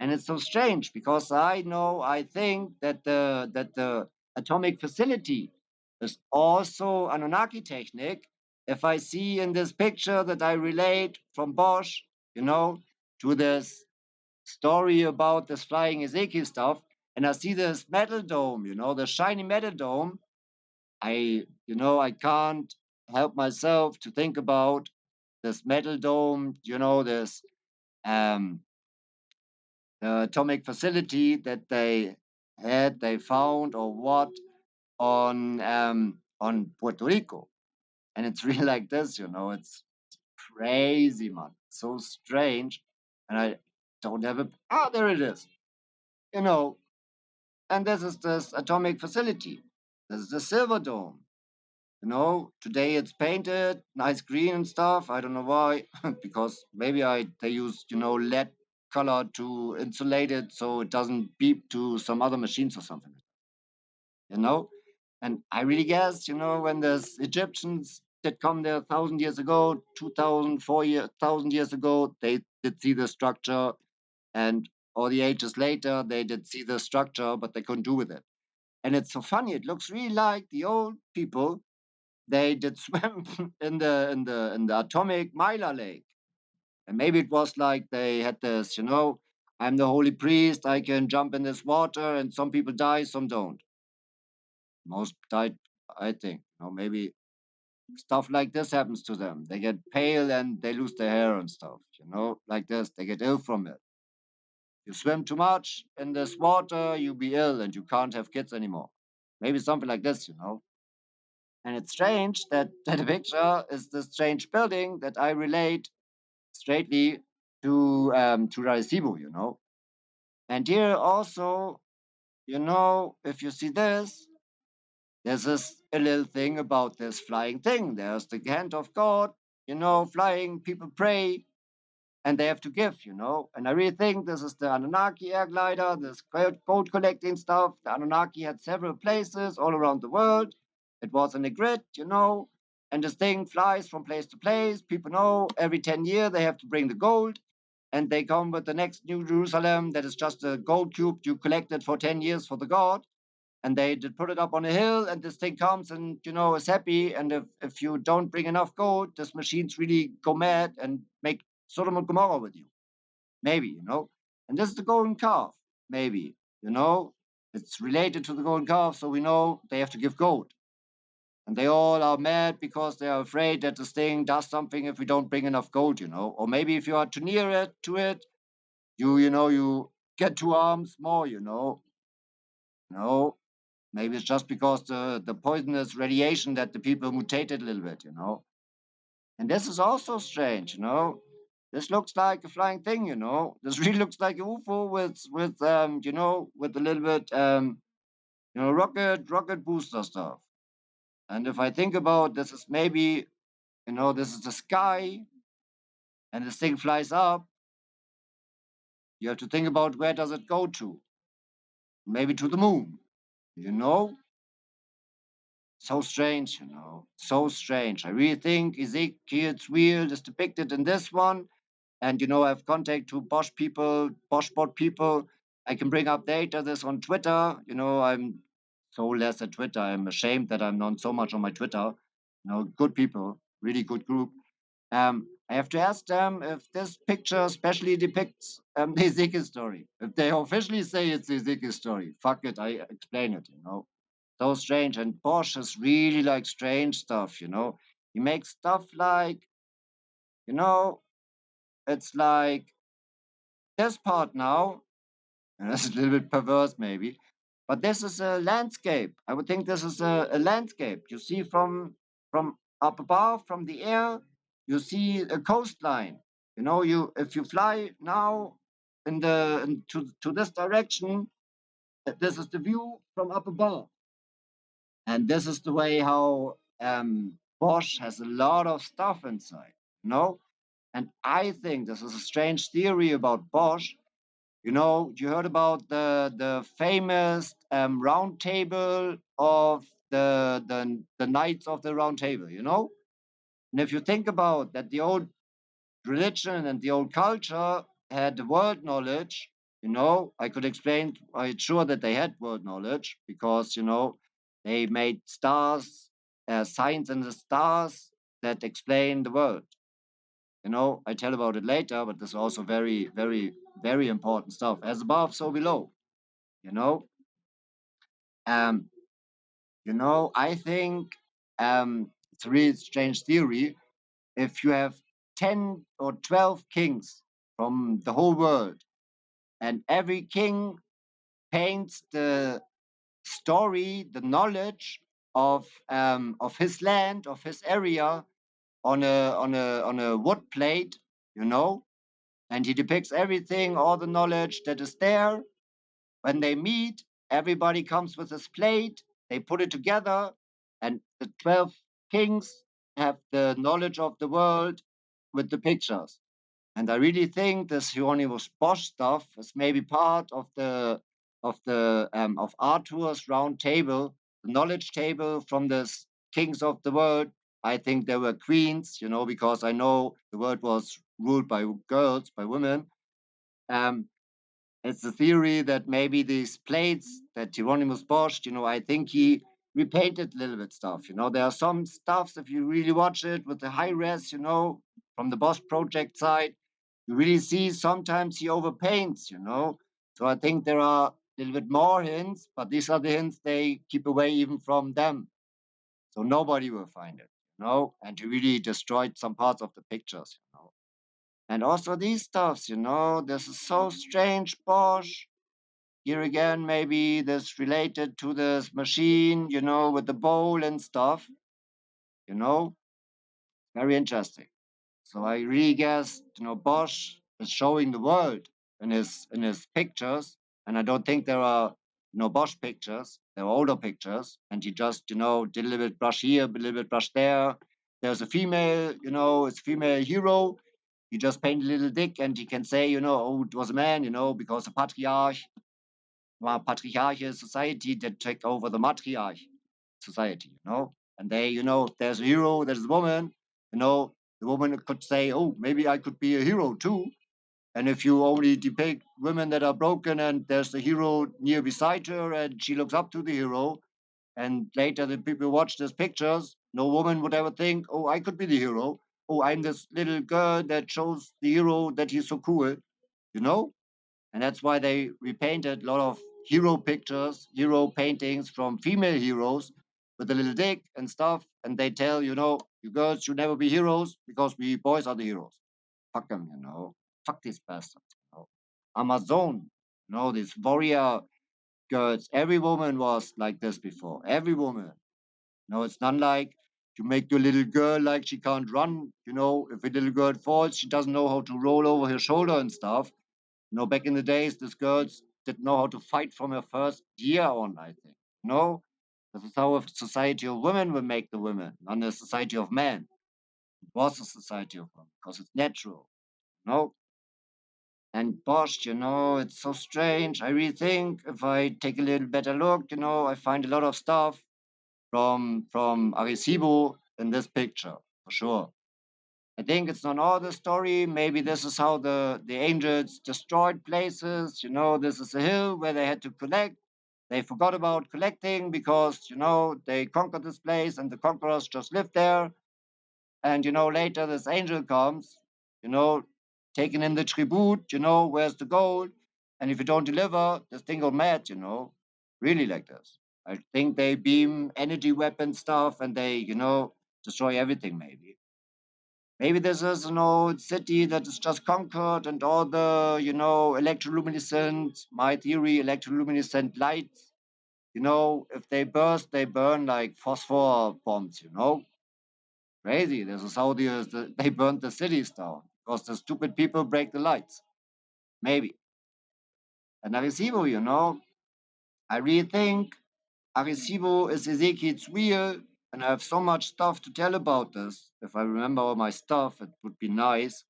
And it's so strange because I think that the atomic facility is also Anunnaki technique. If I see in this picture that I relate from Bosch, to this story about this flying Ezekiel stuff, and I see this metal dome, the shiny metal dome, I can't help myself to think about this metal dome, this um atomic facility that they found or what on Puerto Rico, and it's really like this. It's crazy, man. So strange, and I don't have a. Ah, there it is. You know, and this is this atomic facility. This is the Silver Dome. Today it's painted nice green and stuff. I don't know why, because maybe they use LED color to insulate it so it doesn't beep to some other machines or something. You know, and I really guess, when the Egyptians that come there 1,000 years ago, 2,000, 1,000 years ago, they did see the structure, and all the ages later they did see the structure, but they couldn't do with it. And it's so funny. It looks really like the old people they did swim in the atomic Myla Lake. And maybe it was like they had this, I'm the holy priest, I can jump in this water, and some people die, some don't. Most died, I think. Maybe stuff like this happens to them. They get pale and they lose their hair and stuff, like this. They get ill from it. You swim too much in this water, you be ill and you can't have kids anymore. Maybe something like this. And it's strange that picture is the strange building that I relate straightly to Arecibo. And here also, if you see this, there's this a little thing about this flying thing. There's the hand of God, flying. People pray, and they have to give. And I really think this is the Anunnaki air glider, this gold collecting stuff. The Anunnaki had several places all around the world. It was in a grid, and this thing flies from place to place. People know every 10 years they have to bring the gold, and they come with the next New Jerusalem that is just a gold cube you collected for 10 years for the god. And they did put it up on a hill, and this thing comes and is happy. And if you don't bring enough gold, this machines really go mad and make Sodom and Gomorrah with you. Maybe. And this is the golden calf. Maybe. It's related to the golden calf, so we know they have to give gold. And they all are mad because they are afraid that this thing does something if we don't bring enough gold. Or maybe if you are too near it, you get 2 arms more. No, maybe it's just because the poisonous radiation that the people mutated a little bit. And this is also strange. This looks like a flying thing. This really looks like a UFO with a little bit rocket booster stuff. And if I think about this is maybe, this is the sky and this thing flies up, you have to think about where does it go to? Maybe to the moon. You know? So strange. So strange. I really think Ezekiel's wheel is depicted in this one. and I have contact to Bosch people, Boschbot people. I can bring up data this on Twitter. I'm so less at Twitter. I'm ashamed that I'm not so much on my Twitter. Good people, really good group. I have to ask them if this picture especially depicts the Ezekiel story. If they officially say it's the Ezekiel story, fuck it, I explain it. So strange. And Bosch is really like strange stuff. He makes stuff like, you know, it's like this part now, and it's a little bit perverse maybe, but this is a landscape. I would think this is a landscape. You see from up above, from the air, you see a coastline. You if you fly now to this direction, this is the view from up above. And this is the way how Bosch has a lot of stuff inside, you know? And I think this is a strange theory about Bosch. You heard about the famous round table of the Knights of the Round Table. And if you think about that, the old religion and the old culture had the world knowledge. I could explain. I'm sure that they had world knowledge because they made stars, signs in the stars that explain the world. I tell about it later, but this is also very, very, very important stuff. As above, so below. You know, um, I think it's a really strange theory. If you have 10 or 12 kings from the whole world, and every king paints the story, the knowledge of his land, of his area on a wood plate, you know, and he depicts everything, all the knowledge that is there. When they meet, everybody comes with his plate. They put it together, and the 12 kings have the knowledge of the world with the pictures. And I really think this Hieronymus Bosch stuff is maybe part of Arthur's round table, the knowledge table from the kings of the world. I think there were queens, because I know the world was ruled by girls, by women. Um, it's the theory that maybe these plates that Hieronymus Bosch, I think he repainted a little bit stuff. There are some stuffs, if you really watch it with the high res, from the Bosch project side, you really see sometimes he overpaints. So I think there are a little bit more hints, but these are the hints they keep away even from them. So nobody will find it. And he really destroyed some parts of the pictures. And also these stuffs, this is so strange, Bosch. Here again, maybe this related to this machine, with the bowl and stuff, you know, very interesting. So I really guess, Bosch is showing the world in his pictures, and I don't think there are no Bosch pictures. There are older pictures, and he just, did a little bit brush here, a little bit brush there. There's a female, it's a female hero. He just painted a little dick, and he can say, oh, it was a man, because the patriarch, patriarchal society that take over the matriarch society. And they, there's a hero, there's a woman, the woman could say, oh, maybe I could be a hero too. And if you only depict women that are broken and there's the hero near beside her and she looks up to the hero, and later the people watch these pictures, no woman would ever think, oh, I could be the hero. Oh, I'm this little girl that shows the hero that he's so cool, you know? And that's why they repainted a lot of hero pictures, hero paintings from female heroes with a little dick and stuff. And they tell, you girls should never be heroes because we boys are the heroes. Fuck them. Fuck these bastards. Amazon, these warrior girls. Every woman was like this before. Every woman. It's not like you make your little girl like she can't run. If a little girl falls, she doesn't know how to roll over her shoulder and stuff. Back in the days, these girls didn't know how to fight from her first year on, I think. This is how a society of women will make the women, not a society of men. It was a society of women because it's natural. No. And Bosch, it's so strange. I really think if I take a little better look, I find a lot of stuff from arecibo in this picture, for sure. I think it's not all the story. Maybe this is how the angels destroyed places. This is a hill where they had to collect. They forgot about collecting because, they conquered this place and the conquerors just lived there. And, later this angel comes, you know, taking in the tribute, where's the gold? And if you don't deliver, this thing go mad, really like this. I think they beam energy weapon stuff and they, destroy everything maybe. Maybe this is an old city that is just conquered and all the, electroluminescent, my theory, electroluminescent lights, if they burst, they burn like phosphor bombs. Crazy. This is how they burned the cities down because the stupid people break the lights. Maybe. And Arecibo, I really think Arecibo is Ezekiel's wheel, and I have so much stuff to tell about this. If I remember all my stuff, it would be nice.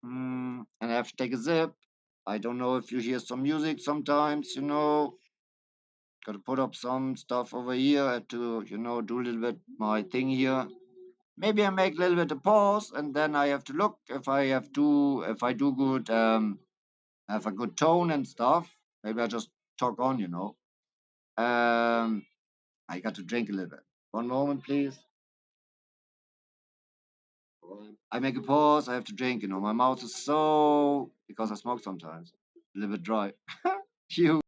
And I have to take a zip. I don't know if you hear some music sometimes, Got to put up some stuff over here. I have to, do a little bit my thing here. Maybe I make a little bit of pause and then I have to look if I do good, have a good tone and stuff. Maybe I just talk on, I got to drink a little bit. One moment, please. I make a pause. I have to drink. My mouth is so because I smoke sometimes a little bit dry. You.